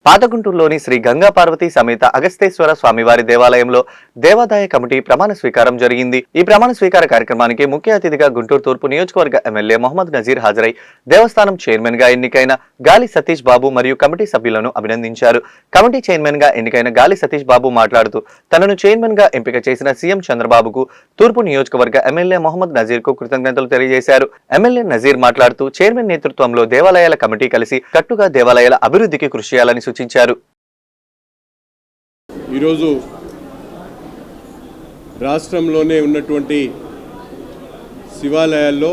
పాతగుంటూరులోని శ్రీ గంగా పార్వతి సమేత అగస్తేశ్వర స్వామివారి దేవాలయంలో దేవాదాయ కమిటీ ప్రమాణ స్వీకారం జరిగింది. ఈ ప్రమాణ స్వీకార కార్యక్రమానికి ముఖ్య అతిథిగా గుంటూరు తూర్పు నియోజకవర్గ ఎమ్మెల్యే మొహమ్మద్ నజీర్ హాజరై దేవస్థానం చైర్మన్ గా ఎన్నికైన గాలి సతీష్ బాబు మరియు కమిటీ సభ్యులను అభినందించారు. కమిటీ చైర్మన్ గా ఎన్నికైన గాలి సతీష్ బాబు మాట్లాడుతూ తనను చైర్మన్ గా ఎంపిక చేసిన సీఎం చంద్రబాబుకు, తూర్పు నియోజకవర్గ ఎమ్మెల్యే మొహమ్మద్ నజీర్ కు కృతజ్ఞతలు తెలియజేశారు. ఎమ్మెల్యే నజీర్ మాట్లాడుతూ చైర్మన్ నేతృత్వంలో దేవాలయాల కమిటీ కలిసి కట్టుగా దేవాలయాల అభివృద్ధికి కృషి చేయాలని సూచించారు. ఈరోజు రాష్ట్రంలోనే ఉన్నటువంటి శివాలయాల్లో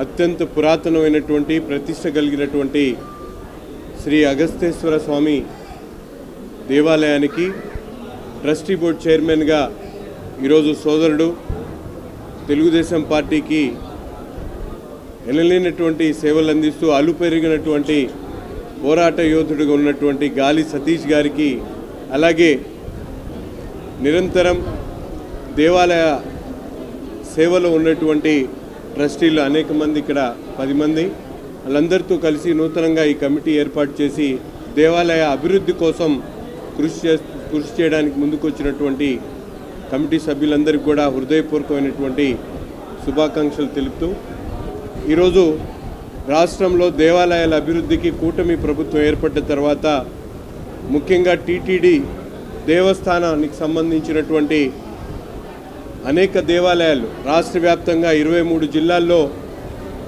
అత్యంత పురాతనమైనటువంటి ప్రతిష్ట కలిగినటువంటి శ్రీ అగస్తేశ్వర స్వామి దేవాలయానికి ట్రస్టీ బోర్డ్ చైర్మన్గా ఈరోజు సోదరుడు తెలుగుదేశం పార్టీకి ఎనలేనటువంటి సేవలు అందిస్తూ అలుపెరిగినటువంటి పోరాట యోధుడిగా ఉన్నటువంటి గాలి సతీష్ గారికి, అలాగే నిరంతరం దేవాలయ సేవలో ఉన్నటువంటి ట్రస్టీలు అనేక మంది, ఇక్కడ 10 మంది, వాళ్ళందరితో కలిసి నూతనంగా ఈ కమిటీ ఏర్పాటు చేసి దేవాలయ అభివృద్ధి కోసం కృషి చేయడానికి ముందుకు వచ్చినటువంటి కమిటీ సభ్యులందరికీ కూడా హృదయపూర్వకమైనటువంటి శుభాకాంక్షలు తెలుపుతూ, ఈరోజు రాష్ట్రంలో దేవాలయాల అభివృద్ధికి కూటమి ప్రభుత్వం ఏర్పడిన తర్వాత ముఖ్యంగా టీటీడీ దేవస్థానానికి సంబంధించినటువంటి అనేక దేవాలయాలు రాష్ట్ర వ్యాప్తంగా 23 జిల్లాల్లో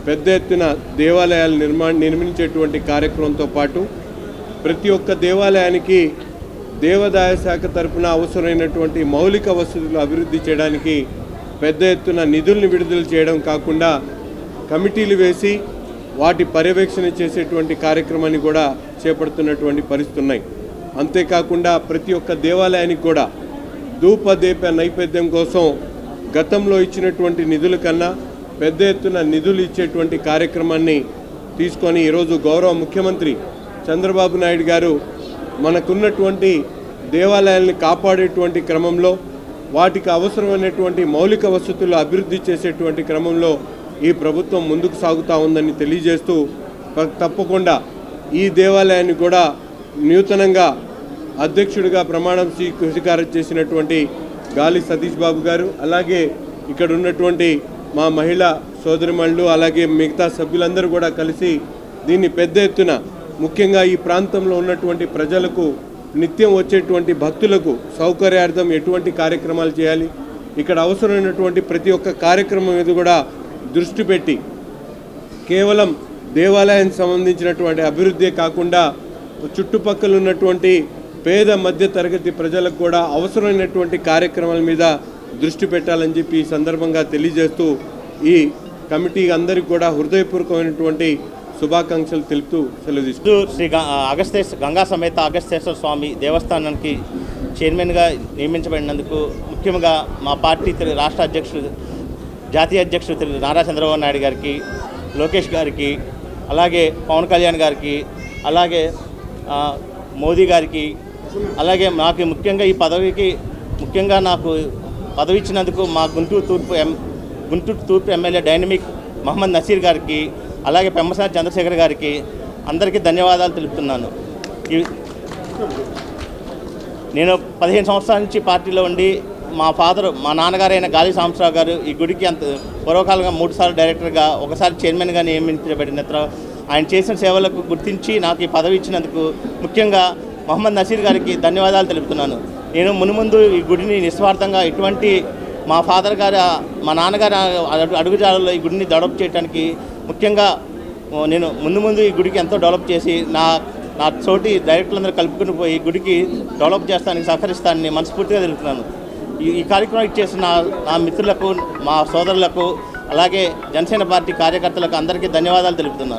పెద్ద ఎత్తున దేవాలయాలు నిర్మించేటువంటి కార్యక్రమంతో పాటు ప్రతి ఒక్క దేవాలయానికి దేవాదాయ శాఖ తరపున అవసరమైనటువంటి మౌలిక వసతులు అభివృద్ధి చేయడానికి పెద్ద ఎత్తున నిధుల్ని విడుదల చేయడం కాకుండా కమిటీలు వేసి వాటి పర్యవేక్షణ చేసేటువంటి కార్యక్రమాన్ని కూడా చేపడుతున్నటువంటి పరిస్థితులు ఉన్నాయి. అంతేకాకుండా ప్రతి ఒక్క దేవాలయానికి కూడా ధూపదీప నైవేద్యం కోసం గతంలో ఇచ్చినటువంటి నిధుల కన్నా పెద్ద ఎత్తున నిధులు ఇచ్చేటువంటి కార్యక్రమాన్ని తీసుకొని ఈరోజు గౌరవ ముఖ్యమంత్రి చంద్రబాబు నాయుడు గారు మనకున్నటువంటి దేవాలయాల్ని కాపాడేటువంటి క్రమంలో వాటికి అవసరమైనటువంటి మౌలిక వసతులు అభివృద్ధి చేసేటువంటి క్రమంలో ఈ ప్రభుత్వం ముందుకు సాగుతూ ఉందని తెలియజేస్తూ, తప్పకుండా ఈ దేవాలయాన్ని కూడా నూతనంగా అధ్యక్షుడిగా ప్రమాణం స్వీకారం చేసినటువంటి గాలి సతీష్ బాబు గారు, అలాగే ఇక్కడ ఉన్నటువంటి మా మహిళా సోదరిమణులు, అలాగే మిగతా సభ్యులందరూ కూడా కలిసి దీన్ని పెద్ద ఎత్తున ముఖ్యంగా ఈ ప్రాంతంలో ఉన్నటువంటి ప్రజలకు, నిత్యం వచ్చేటువంటి భక్తులకు సౌకర్యార్థం ఎటువంటి కార్యక్రమాలు చేయాలి, ఇక్కడ అవసరమైనటువంటి ప్రతి ఒక్క కార్యక్రమం మీద కూడా దృష్టి పెట్టి కేవలం దేవాలయానికి సంబంధించినటువంటి అభివృద్ధి కాకుండా చుట్టుపక్కల ఉన్నటువంటి పేద మధ్య తరగతి ప్రజలకు కూడా అవసరమైనటువంటి కార్యక్రమాల మీద దృష్టి పెట్టాలని చెప్పి ఈ సందర్భంగా తెలియజేస్తూ ఈ కమిటీ అందరికీ కూడా హృదయపూర్వకమైనటువంటి శుభాకాంక్షలు తెలుపుతూ సెలవు తీసుకుంటూ శ్రీ గంగా సమేత అగస్తేశ్వర స్వామి దేవస్థానానికి చైర్మన్గా నియమించబడినందుకు ముఖ్యంగా మా పార్టీ రాష్ట్ర అధ్యక్షుడు, జాతీయ అధ్యక్షుడు నారా చంద్రబాబు నాయుడు గారికి, లోకేష్ గారికి, అలాగే పవన్ కళ్యాణ్ గారికి, అలాగే మోదీ గారికి, అలాగే నాకు ముఖ్యంగా ఈ పదవికి నాకు పదవి ఇచ్చినందుకు మా గుంటూరు తూర్పు ఎమ్మెల్యే డైనమిక్ మొహమ్మద్ నసీర్ గారికి, అలాగే పెమ్మసాని చంద్రశేఖర్ గారికి అందరికీ ధన్యవాదాలు తెలుపుతున్నాను. నేను 15 సంవత్సరాల నుంచి పార్టీలో ఉండి మా నాన్నగారైన గాలి సాంబశివరావు గారు ఈ గుడికి పూర్వకాలంగా 3 సార్లు డైరెక్టర్గా, ఒకసారి చైర్మన్గా నియమించబడిన ఆయన చేసిన సేవలకు గుర్తించి నాకు ఈ పదవి ఇచ్చినందుకు ముఖ్యంగా మొహమ్మద్ నసీర్ గారికి ధన్యవాదాలు తెలుపుతున్నాను. నేను మునుముందు ఈ గుడిని నిస్వార్థంగా ఇటువంటి మా నాన్నగారు అడుగుజాడల్లో ఈ గుడిని డెవలప్ చేయడానికి ముఖ్యంగా నేను ముందు ఈ గుడికి ఎంతో డెవలప్ చేసి నా తోటి డైరెక్టర్లందరూ కలుపుకుని పోయి గుడికి డెవలప్ చేస్తానికి సహకరిస్తానని మనస్ఫూర్తిగా తెలుపుతున్నాను. ఈ కార్యక్రమం ఇచ్చేసిన నా మిత్రులకు, మా సోదరులకు, అలాగే జనసేన పార్టీ కార్యకర్తలకు అందరికీ ధన్యవాదాలు తెలుపుతున్నాను.